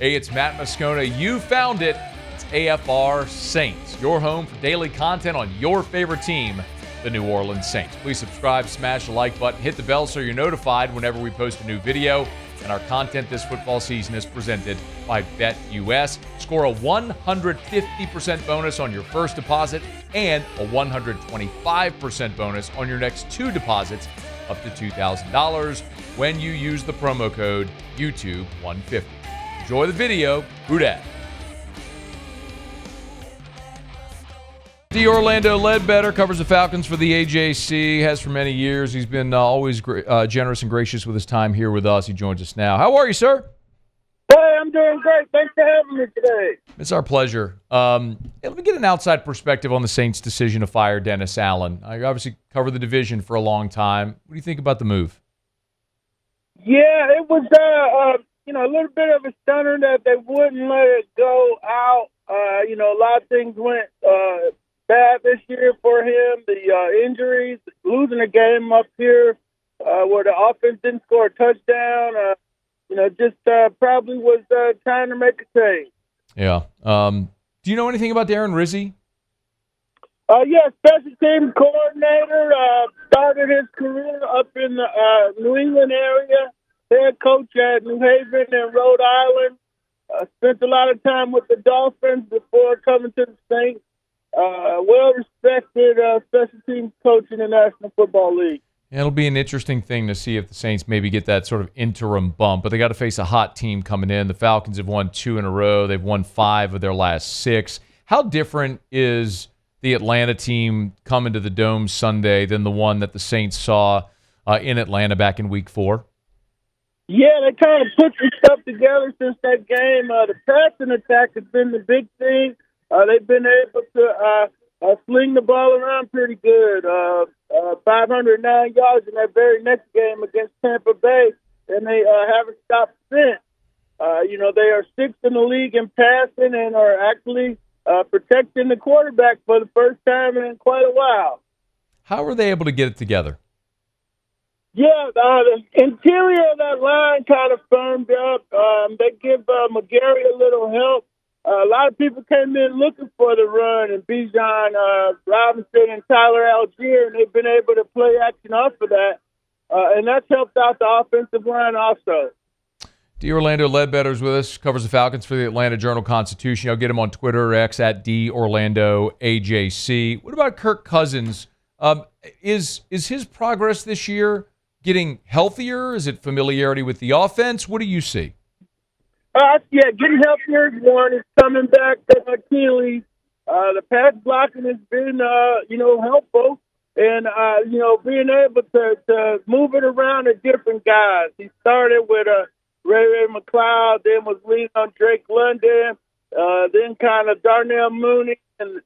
Hey, it's Matt Moscona. You found it. It's AFR Saints, your home for daily content on your favorite team, the New Orleans Saints. Please subscribe, smash the like button, hit the bell so you're notified whenever we post a new video. And our content this football season is presented by BetUS. Score a 150% bonus on your first deposit and a 125% bonus on your next two deposits up to $2,000 when you use the promo code YouTube150. Enjoy the video. Who dat? Orlando Ledbetter covers the Falcons for the AJC, has for many years. He's been always generous and gracious with his time here with us. He joins us now. How are you, sir? Hey, I'm doing great. Thanks for having me today. It's our pleasure. Let me get an outside perspective on the Saints' decision to fire Dennis Allen. You obviously covered the division for a long time. What do you think about the move? Yeah, it was a little bit of a stunner that they wouldn't let it go out. A lot of things went bad this year for him. The injuries, losing a game up here where the offense didn't score a touchdown. Probably was trying to make a change. Yeah. Do you know anything about Darren Rizzi? Special teams coordinator. Started his career up in the New England area. Head coach at New Haven and Rhode Island. Spent a lot of time with the Dolphins before coming to the Saints. Well-respected special teams coach in the National Football League. It'll be an interesting thing to see if the Saints maybe get that sort of interim bump, but they got to face a hot team coming in. The Falcons have won 2 in a row. They've won 5 of their last 6. How different is the Atlanta team coming to the Dome Sunday than the one that the Saints saw in Atlanta back in Week 4? Yeah, they kind of put some stuff together since that game. The passing attack has been the big thing. They've been able to sling the ball around pretty good. 509 yards in that very next game against Tampa Bay, and they haven't stopped since. They are 6th in the league in passing and are actually protecting the quarterback for the first time in quite a while. How were they able to get it together? Yeah, the interior of that line kind of firmed up. They give McGarry a little help. A lot of people came in looking for the run, and Bijan, Robinson, and Tyler Algier, and they've been able to play action off of that. And that's helped out the offensive line also. Orlando Ledbetter's with us, covers the Falcons for the Atlanta Journal-Constitution. I'll get him on Twitter or X at DOrlandoAJC. What about Kirk Cousins? Is his progress this year getting healthier? Is it familiarity with the offense? What do you see? Getting healthier is one. He's coming back to Achilles. The pass blocking has been, helpful. And, being able to move it around to different guys. He started with Ray McLeod, then was leading on Drake London, then kind of Darnell Mooney, and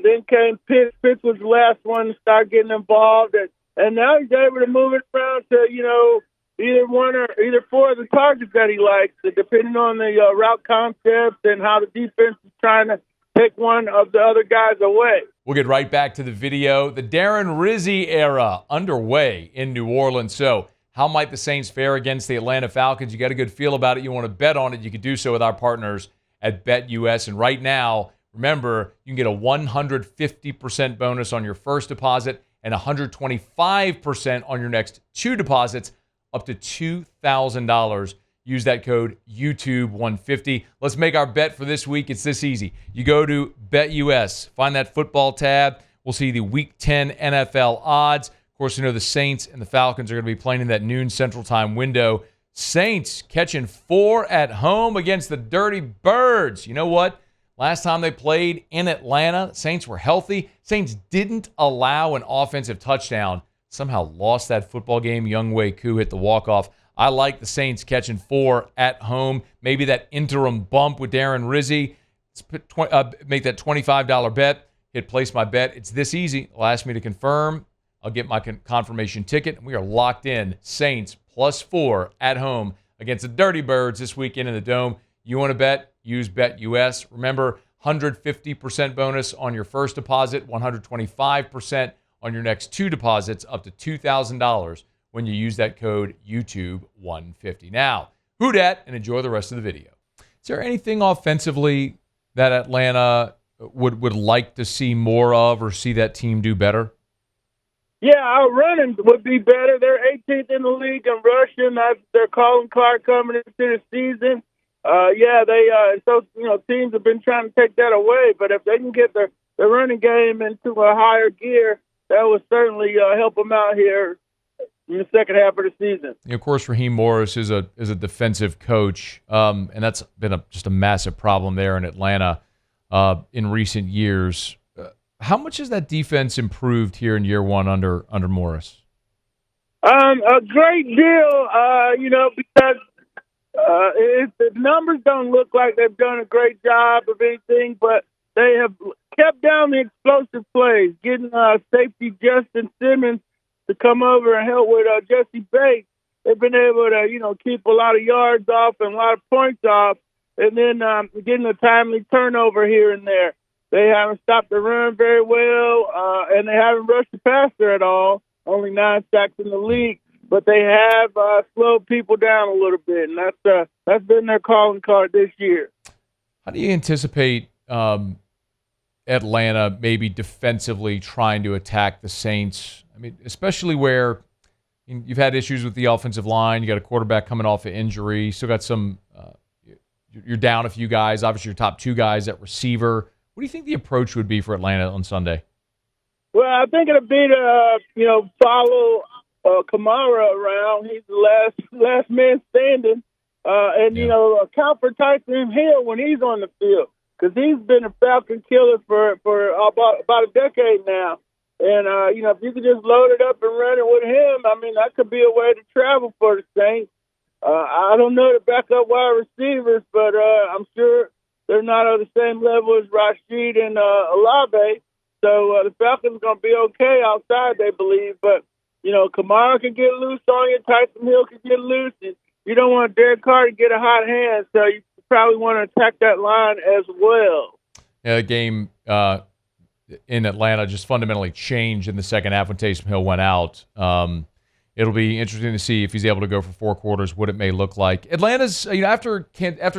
then came Pitts. Pitts was the last one to start getting involved. And now he's able to move it around to, either 4 of the targets that he likes, depending on the route concepts and how the defense is trying to take one of the other guys away. We'll get right back to the video. The Darren Rizzi era underway in New Orleans. So how might the Saints fare against the Atlanta Falcons? You got a good feel about it. You want to bet on it. You can do so with our partners at BetUS. And right now, remember, you can get a 150% bonus on your first deposit and 125% on your next 2 deposits up to $2,000. Use that code YouTube150. Let's make our bet for this week. It's this easy. You go to BetUS, find that football tab. We'll see the Week 10 NFL odds. Of course, the Saints and the Falcons are going to be playing in that noon Central Time window. Saints catching 4 at home against the Dirty Birds. You know what? Last time they played in Atlanta, Saints were healthy. Saints didn't allow an offensive touchdown. Somehow lost that football game. Younghoe Koo hit the walk-off. I like the Saints catching 4 at home. Maybe that interim bump with Darren Rizzi. Make that $25 bet. Hit place my bet. It's this easy. They'll ask me to confirm. I'll get my confirmation ticket. We are locked in. Saints +4 at home against the Dirty Birds this weekend in the Dome. You want to bet? Use BetUS. Remember, 150% bonus on your first deposit, 125% on your next 2 deposits, up to $2,000 when you use that code YouTube150. Now, who dat, and enjoy the rest of the video. Is there anything offensively that Atlanta would like to see more of or see that team do better? Yeah, our running would be better. They're 18th in the league in rushing. That's their calling card coming into the season. Teams have been trying to take that away, but if they can get their running game into a higher gear, that would certainly help them out here in the second half of the season. Of course, Raheem Morris is a defensive coach, and that's been just a massive problem there in Atlanta in recent years. How much has that defense improved here in year one under Morris? A great deal, because the numbers don't look like they've done a great job of anything, but they have kept down the explosive plays, getting safety Justin Simmons to come over and help with Jesse Bates. They've been able to, keep a lot of yards off and a lot of points off, and then getting a timely turnover here and there. They haven't stopped the run very well, and they haven't rushed the passer at all. Only 9 sacks in the league, but they have slowed people down a little bit, and that's been their calling card this year. How do you anticipate Atlanta maybe defensively trying to attack the Saints? I mean, especially where you've had issues with the offensive line. You got a quarterback coming off an injury. You still got some. You're down a few guys. Obviously, your top 2 guys at receiver. What do you think the approach would be for Atlanta on Sunday? Well, I think it'll be to follow Kamara around. He's the last man standing, account for Tyson Hill when he's on the field, because he's been a Falcon killer for about a decade now. And if you could just load it up and run it with him, I mean, that could be a way to travel for the Saints. I don't know the backup wide receivers, but I'm sure they're not on the same level as Rashid and Olave. So the Falcons are going to be okay outside, they believe. But, Kamara can get loose on you. Tyson Hill can get loose. And you don't want Derek Carr to get a hot hand, so you probably want to attack that line as well. Yeah, the game in Atlanta just fundamentally changed in the second half when Taysom Hill went out. It'll be interesting to see if he's able to go for 4 quarters, what it may look like. Atlanta's, after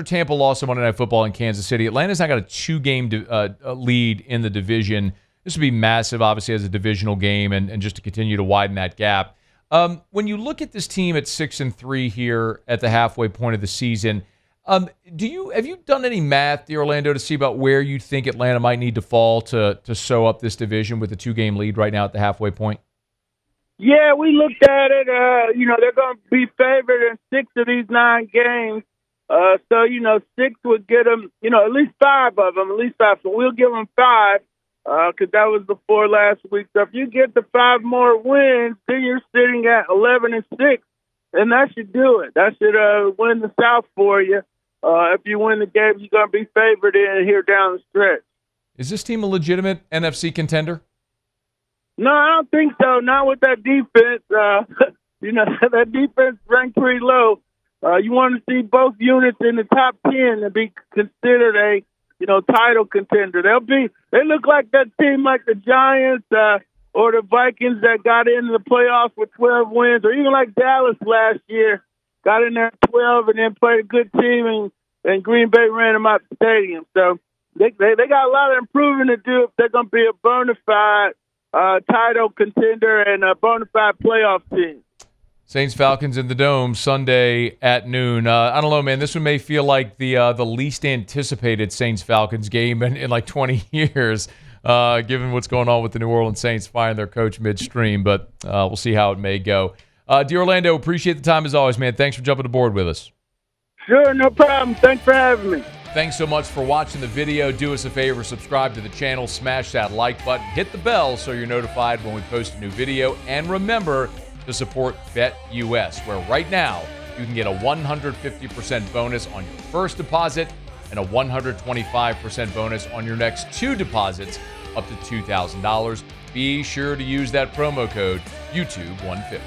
Tampa lost on Monday Night Football in Kansas City, Atlanta's now got a 2-game lead in the division. This would be massive, obviously, as a divisional game and just to continue to widen that gap. When you look at this team at 6-3 here at the halfway point of the season, have you done any math, dear Orlando, to see about where you think Atlanta might need to fall to sew up this division with a 2-game lead right now at the halfway point? Yeah, we looked at it. They're going to be favored in 6 of these 9 games. So 6 would get them, at least 5 of them, at least 5. So we'll give them 5 because that was before last week. So if you get the 5 more wins, then you're sitting at 11-6, and that should do it. That should win the South for you. If you win the game, you're going to be favored in here down the stretch. Is this team a legitimate NFC contender? No, I don't think so. Not with that defense. That defense ranked pretty low. You want to see both units in the top 10 to be considered a, title contender. They look like that team like the Giants or the Vikings that got into the playoffs with 12 wins, or even like Dallas last year, got in there at 12 and then played a good team and Green Bay ran them out the stadium. So they got a lot of improving to do if they're going to be a bona fide title contender and a bona fide playoff team. Saints Falcons in the Dome Sunday at noon. I don't know, man. This one may feel like the least anticipated Saints Falcons game in like 20 years, given what's going on with the New Orleans Saints firing their coach midstream. But we'll see how it may go. Dear Orlando, appreciate the time as always, man. Thanks for jumping aboard with us. Sure, no problem. Thanks for having me. Thanks so much for watching the video. Do us a favor, subscribe to the channel, smash that like button, hit the bell so you're notified when we post a new video, and remember to support BetUS, where right now you can get a 150% bonus on your first deposit and a 125% bonus on your next 2 deposits up to $2,000. Be sure to use that promo code YouTube150.